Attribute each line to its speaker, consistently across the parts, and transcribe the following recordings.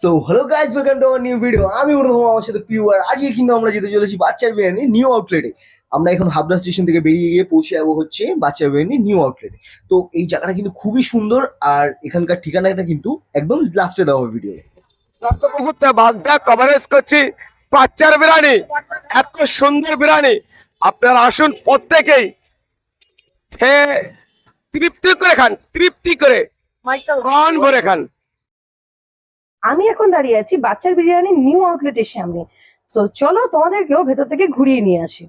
Speaker 1: So hello guys, welcome to our new video. আমি উর্দু, আমার সাথে পিওর। আজকে কিন্তু আমরা যেতে চলেছি বাচ্চার বিরিয়ানি নিউ আউটলেটে। আমরা এখন হাবড়া স্টেশন থেকে বেরিয়ে গিয়ে পৌঁছে যাবো হচ্ছে বাচ্চার বিরিয়ানি নিউ আউটলেটে। তো এই জায়গাটা কিন্তু খুবই সুন্দর, আর এখানকার ঠিকানাটা কিন্তু একদম লাস্টে দেওয়া হবে ভিডিও।
Speaker 2: ভাগটা কভারেজ করছি বাচ্চার বিরিয়ানি, এত সুন্দর বিরিয়ানি। আপনারা আসুন, প্রত্যেকেই তৃপ্তি করে খান, তৃপ্তি করে প্রাণ ভরে খান।
Speaker 3: আমি এখন দাঁড়িয়ে আছি বাচ্চার বিরিয়ানি নিউ আউটলেটের সামনে। সো চলো তোমাদেরকেও ভেতর থেকে ঘুরিয়ে নিয়ে আসি।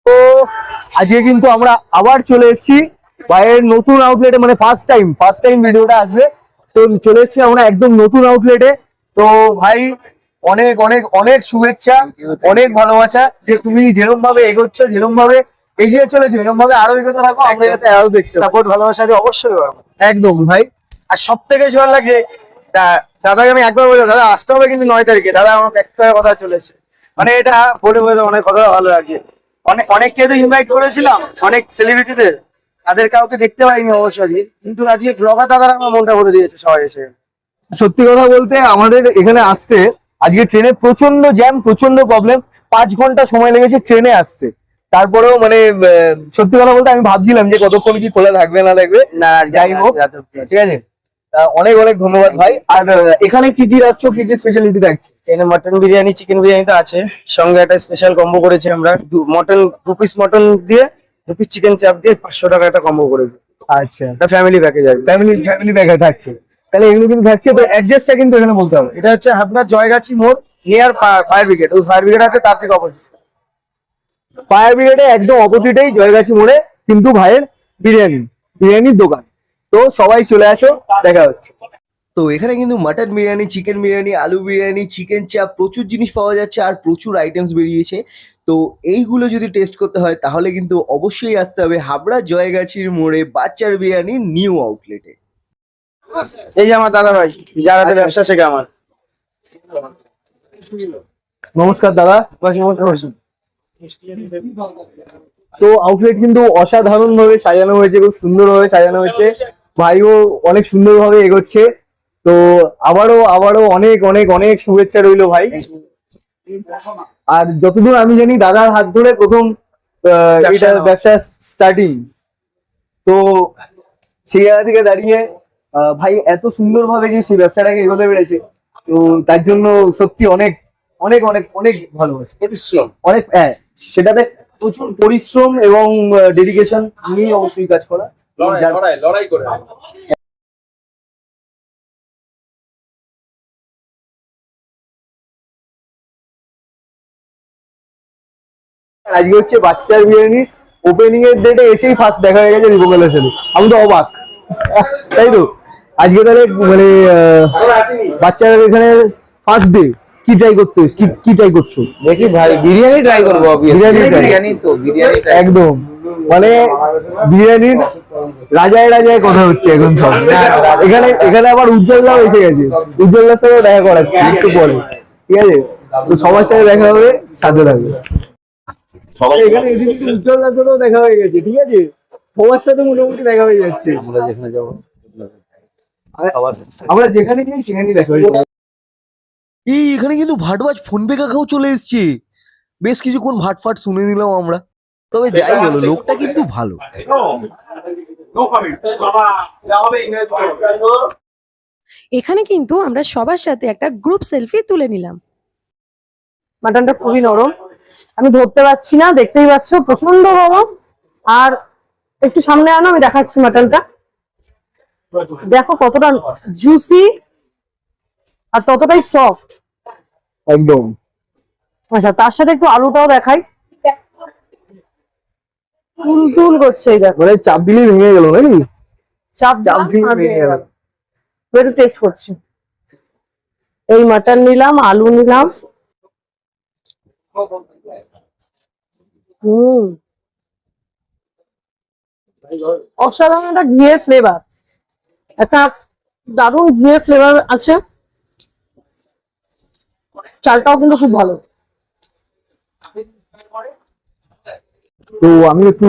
Speaker 1: তো আজকে কিন্তু আমরা আবার চলে এসেছি বাইরের নতুন আউটলেটে, মানে ফার্স্ট টাইম ভিডিওটা আসবে। তো চলে এসেছি আমরা একদম নতুন আউটলেটে। তো ভাই অনেক অনেক অনেক শুভেচ্ছা, অনেক ভালোবাসা যে তুমি যেরকম ভাবে এগোচ্ছ, যেরকম ভাবে এগিয়ে চলেছো, এরকম ভাবে আরো এগোতে থাকো। আমরা যাতে আরো দেখছি
Speaker 2: সাপোর্ট ভালোবাসা দিয়ে অবশ্যই পারবো।
Speaker 1: একদম ভাই।
Speaker 2: আর সব থেকে ভালো লাগছে দাদাকে আমি একবার বললাম, দাদা আসতে হবে কিন্তু 9 তারিখে। দাদা আমার একটা কথা চলেছে, মানে এটা বলে বলে অনেক কথা ভালো লাগছে। অনেককে তো ইনভাইট করেছিলাম, অনেক সেলিব্রিটিদের, তাদের কাউকে দেখতে পাইনি অবশ্য আজকে, কিন্তু আজকে ব্লগার দাদারা আমার মনটা ভরে দিয়েছে সবাই এসে।
Speaker 1: সত্যি কথা বলতে আমাদের এখানে আসতে আজকে ট্রেনে প্রচন্ড জ্যাম, প্রচন্ড প্রবলেম। 5 ঘন্টা সময় লেগেছে ট্রেনে আসতে। তারপরেও মানে সত্যি কথা বলতে আমি ভাবছিলাম যে কতক্ষণ কি খোলা থাকবে না থাকবে।
Speaker 2: না,
Speaker 1: যাই হোক, ঠিক আছে। অনেক অনেক ধন্যবাদ ভাই। আর এখানে কি কি রাখছো, কি কি স্পেশালিটি থাকছে?
Speaker 2: এখানে মটন বিরিয়ানি, চিকেন বিরিয়ানি তো আছে, সঙ্গে একটা স্পেশাল কম্বো করেছি আমরা। মটন 2 পিস মটন দিয়ে 2 পিস চিকেন চাপ দিয়ে 500 টাকা একটা কম্বো করেছি।
Speaker 1: আচ্ছা,
Speaker 2: এটা ফ্যামিলি প্যাকেজ আছে,
Speaker 1: ফ্যামিলি প্যাকেজ থাকছে। তাহলে এগুলো কিন্তু থাকছে, তো অ্যাড্রেসটা কিন্তু এখানে বলতে হবে।
Speaker 2: এটা হচ্ছে আপনার জয়গাছি মোড়, নিয়ার ফায়ার ব্রিগেড। ওই ফায়ার ব্রিগেড আছে, তার থেকে অপোজিট।
Speaker 1: ফায়ার ব্রিগেডে একদম অপোজিটেই জয়গাছি মোড়ে কিন্তু ভাইয়ের বিরিয়ানির দোকান। তো সবাই চলে আসো, দেখা হচ্ছে। তো এখানে কিন্তু মাটন বিরিয়ানি, চিকেন বিরিয়ানি, আলু বিরিয়ানি, চিকেন চাপ, প্রচুর জিনিস পাওয়া যাচ্ছে আর প্রচুর আইটেমস বেরিয়েছে। তো এইগুলো যদি টেস্ট করতে হয় তাহলে কিন্তু অবশ্যই আসতে হবে হাবড়া জয়গাছির মোড়ে বাচ্চার বিরিয়ানি নিউ আউটলেটে।
Speaker 2: এই যে আমার দাদা ভাই, যারা ব্যবসা শেখে আমার।
Speaker 1: নমস্কার দাদা। তো আউটলেট কিন্তু অসাধারণ ভাবে সাজানো হয়েছে, খুব সুন্দর ভাবে সাজানো হয়েছে। ভাইও অনেক সুন্দর ভাবে এগোচ্ছে। তো আবারও অনেক অনেক অনেক শুভেচ্ছা রইলো ভাই। আর যতদূর আমি জানি দাদার হাত ধরে প্রথম এটা ব্যবসা স্টার্টিং। তো সেই জায়গা থেকে দাঁড়িয়ে ভাই এত সুন্দর ভাবে যে সেই ব্যবসাটাকে এগোতে পেরেছে, তো তার জন্য সত্যি অনেক অনেক অনেক অনেক ভালোবাসি। অনেক, হ্যাঁ, সেটাতে প্রচুর পরিশ্রম এবং ডেডিকেশন নিয়ে অবশ্যই কাজ করা।
Speaker 2: লড়াই করে।
Speaker 1: আজকে হচ্ছে বাচ্চার বিরিয়ানি ওপেনিং এর ডেটে এসেই ফার্স্ট দেখা হয়ে গেছে রিপোর্টের সাথে। আমি তো অবাক, তাই তো। আজকে তাহলে মানে বাচ্চাদের এখানে ফার্স্ট ডে কি ট্রাই করতে, কি ট্রাই করছো?
Speaker 4: দেখি ভাই, বিরিয়ানি ট্রাই করবো। বিরিয়ানি
Speaker 1: একদম মানে বিরিয়ানির রাজায় কথা হচ্ছে এখন সব। এখানে আবার উজ্জ্বলদাও এসে গেছে, উজ্জ্বলদার সাথে দেখা করাচ্ছে একটু পরে, ঠিক আছে? তো সবার সাথে দেখা হবে, সাথে থাকবে। এখানে উজ্জ্বলদার সাথেও দেখা হয়ে গেছে, ঠিক আছে? সবার সাথে মোটামুটি দেখা হয়ে যাচ্ছে।
Speaker 4: আমরা যেখানে যাবো,
Speaker 1: আমরা যেখানে যাই সেখানেই দেখা হয়ে যাচ্ছে। এখানে কিন্তু ভাটবাজ ফোনপে কাকাও চলে এসছে। বেশ কিছুক্ষণ ভাটফাট শুনে নিলাম আমরা। তবে যাই বলো, লোকটা কিন্তু ভালো।
Speaker 3: এখানে কিন্তু আমরা সবার সাথে একটা গ্রুপ সেলফি তুলে নিলাম। মাটনটা খুবই নরম, আমি ধরতে পারছি না, দেখতেই পাচ্ছ প্রচন্ড নরম। আর একটু সামনে আনো, আমি দেখাচ্ছি মাটনটা। দেখো কতটা জুসি আর ততটাই সফট
Speaker 1: একদম।
Speaker 3: আচ্ছা, তার সাথে একটু আলুটাও দেখাই, তুল করছে। এই দেখো,
Speaker 1: মানে চাপ দিলেই ভেঙে গেল নাকি?
Speaker 3: চাপ
Speaker 1: দিয়ে ভেঙে গেল।
Speaker 3: একটু টেস্ট করছি। এই মাটন নিলাম, আলু নিলাম। অসাধারণ একটা ঘিয়ের ফ্লেভার, একটা দারুণ ঘিয়ের ফ্লেভার আছে। চালটাও কিন্তু খুব ভালো।
Speaker 1: তো আমি একটু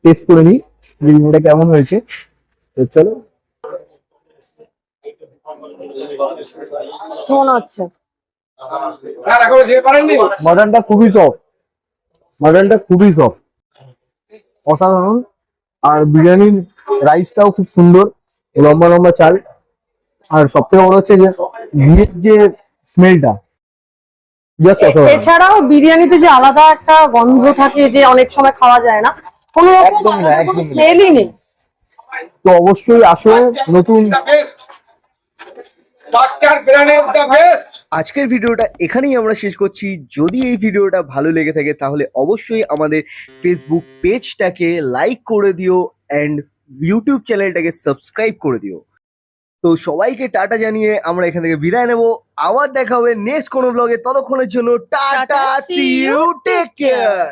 Speaker 1: টেস্ট করে নিই বিরিয়ানিটা কেমন হয়েছে। চলো।
Speaker 3: কি মনে হচ্ছে?
Speaker 1: মাটনটা খুবই সফট, মাটনটা খুবই সফট, অসাধারণ। আর বিরিয়ানির রাইসটাও খুব সুন্দর, লম্বা লম্বা চাল। আর সব থেকে বড় হচ্ছে যে ঘিয়ের যে স্মেলটা, জাস্ট অসাধারণ।
Speaker 3: এছাড়াও বিরিয়ানিতে যে আলাদা একটা গন্ধ থাকে যে অনেক সময় খাওয়া যায় না, কোনো রকম
Speaker 1: একদমই না,
Speaker 3: আলাদা কোনো
Speaker 1: একদমই না।
Speaker 3: স্মেলই নেই।
Speaker 1: তো অবশ্যই আসো নতুন। আজকের ভিডিওটা এখানেই আমরা শেষ করছি। যদি এই ভিডিওটা ভালো লেগে থাকে তাহলে অবশ্যই আমাদের ফেসবুক পেজটাকে লাইক করে দিও অ্যান্ড ইউটিউব চ্যানেলটাকে সাবস্ক্রাইব করে দিও। তো সবাইকে টাটা জানিয়ে আমরা এখান থেকে বিদায় নেব। আবার দেখা হবে নেক্সট কোনো ব্লগে। ততক্ষণের জন্য tata, see you, take care.